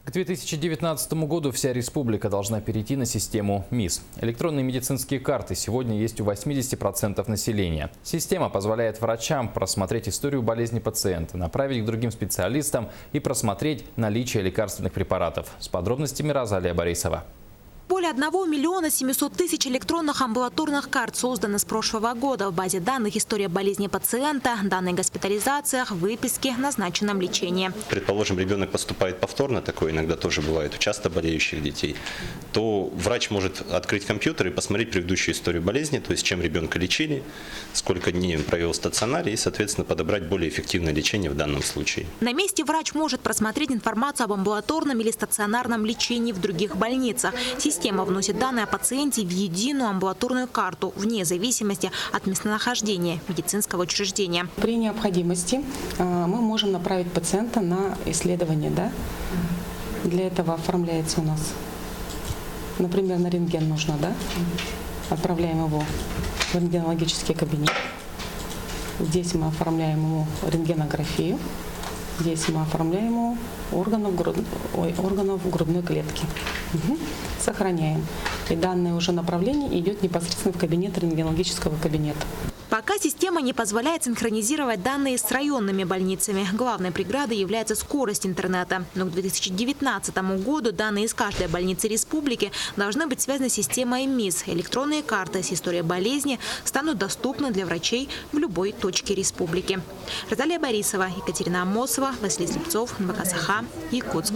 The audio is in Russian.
К 2019 году вся республика должна перейти на систему МИС. Электронные медицинские карты сегодня есть у 80% населения. Система позволяет врачам просмотреть историю болезни пациента, направить к другим специалистам и просмотреть наличие лекарственных препаратов. С подробностями Розалия Борисова. Более 1 700 000 электронных амбулаторных карт созданы с прошлого года. В базе данных история болезни пациента, данные о госпитализациях, выписке, назначенном лечении. Предположим, ребенок поступает повторно, такое иногда тоже бывает у часто болеющих детей, то врач может открыть компьютер и посмотреть предыдущую историю болезни, то есть чем ребенка лечили, сколько дней он провел в стационаре и, соответственно, подобрать более эффективное лечение в данном случае. На месте врач может просмотреть информацию об амбулаторном или стационарном лечении в других больницах. Система вносит данные о пациенте в единую амбулаторную карту, вне зависимости от местонахождения медицинского учреждения. При необходимости мы можем направить пациента на исследование. Для этого оформляется у нас, например, на рентген нужно, отправляем его в рентгенологический кабинет. Здесь мы оформляем ему рентгенографию. Здесь мы оформляем ему органов грудной клетки. Сохраняем. И данное уже направление идет непосредственно в кабинет рентгенологического кабинета. Пока система не позволяет синхронизировать данные с районными больницами. Главной преградой является скорость интернета. Но к 2019 году данные из каждой больницы республики должны быть связаны с системой МИС. Электронные карты с историей болезни станут доступны для врачей в любой точке республики. Розалия Борисова, Екатерина Амосова, Василий Слепцов, НВК Саха, Якутск.